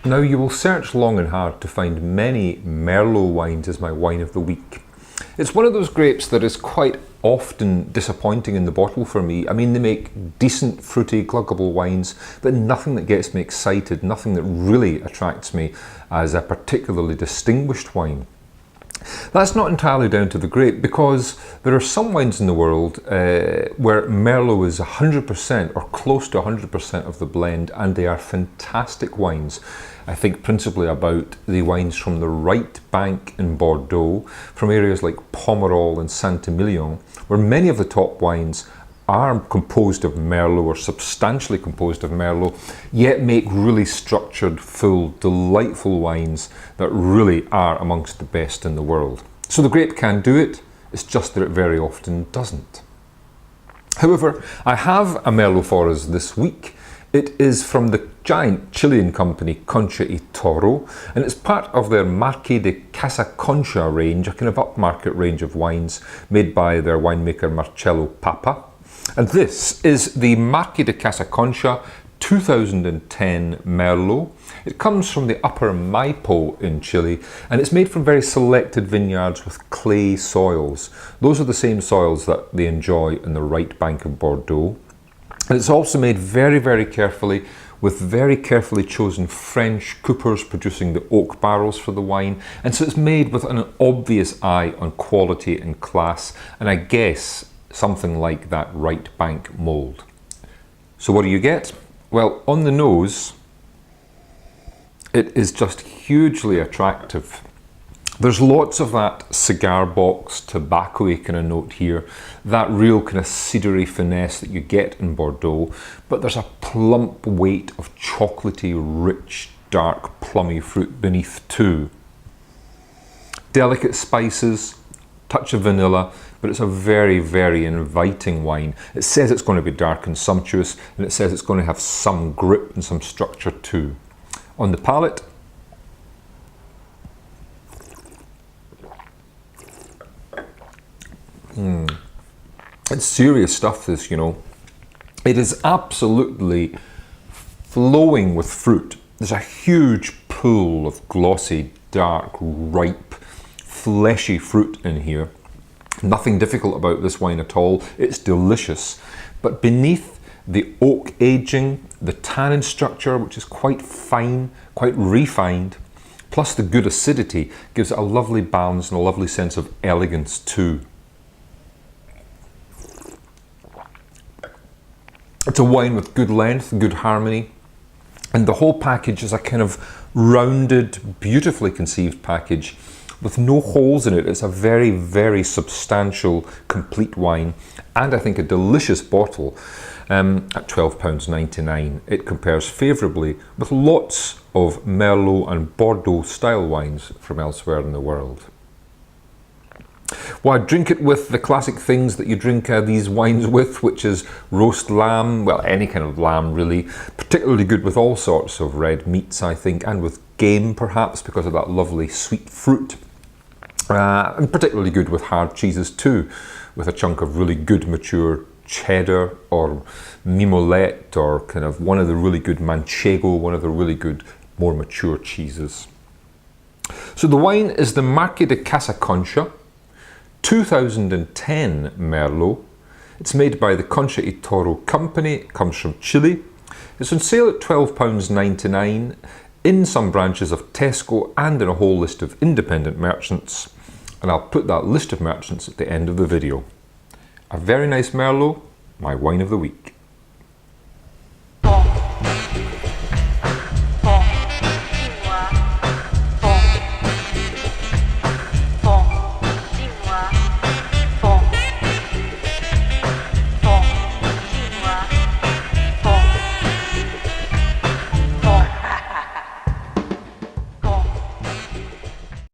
Now, you will search long and hard to find many Merlot wines as my wine of the week. It's one of those grapes that is quite often disappointing in the bottle for me. I mean, they make decent, fruity, gluggable wines, but nothing that gets me excited, nothing that really attracts me as a particularly distinguished wine. That's not entirely down to the grape, because there are some wines in the world where Merlot is 100% or close to 100% of the blend, and they are fantastic wines. I think principally about the wines from the right bank in Bordeaux, from areas like Pomerol and Saint-Emilion, where many of the top wines are composed of Merlot or substantially composed of Merlot, yet make really structured, full, delightful wines that really are amongst the best in the world. So the grape can do it, it's just that it very often doesn't. However, I have a Merlot for us this week. It is from the giant Chilean company Concha y Toro, and it's part of their Marques de Casa Concha range, a kind of upmarket range of wines made by their winemaker Marcelo Papa. And this is the Marques de Casa Concha 2010 Merlot. It comes from the upper Maipo in Chile, and it's made from very selected vineyards with clay soils. Those are the same soils that they enjoy in the right bank of Bordeaux. And it's also made very, very carefully with very carefully chosen French coopers producing the oak barrels for the wine. And so it's made with an obvious eye on quality and class, and I guess something like that right bank mould. So what do you get? Well, on the nose, it is just hugely attractive. There's lots of that cigar box tobacco-y kind of note here, that real kind of cedary finesse that you get in Bordeaux, but there's a plump weight of chocolatey, rich, dark, plummy fruit beneath too. Delicate spices, touch of vanilla, but it's a very, very inviting wine. It says it's going to be dark and sumptuous, and it says it's going to have some grip and some structure too. On the palate, it's serious stuff, this, you know. It is absolutely flowing with fruit. There's a huge pool of glossy, dark, ripe, fleshy fruit in here. Nothing difficult about this wine at all. It's delicious. But beneath the oak aging, the tannin structure, which is quite fine, quite refined, plus the good acidity, gives it a lovely balance and a lovely sense of elegance too. It's a wine with good length, good harmony, and the whole package is a kind of rounded, beautifully conceived package with no holes in it. It's a very, very substantial, complete wine, and I think a delicious bottle. At £12.99, it compares favourably with lots of Merlot and Bordeaux style wines from elsewhere in the world. Well, I drink it with the classic things that you drink these wines with, which is roast lamb, well, any kind of lamb really, particularly good with all sorts of red meats, I think, and with game perhaps because of that lovely sweet fruit. And particularly good with hard cheeses too, with a chunk of really good mature cheddar or mimolette or kind of one of the really good manchego, one of the really good more mature cheeses. So the wine is the Marques de Casa Concha 2010 Merlot. It's made by the Concha y Toro company. It comes from Chile. It's on sale at £12.99 in some branches of Tesco and in a whole list of independent merchants. And I'll put that list of merchants at the end of the video. A very nice Merlot, my wine of the week.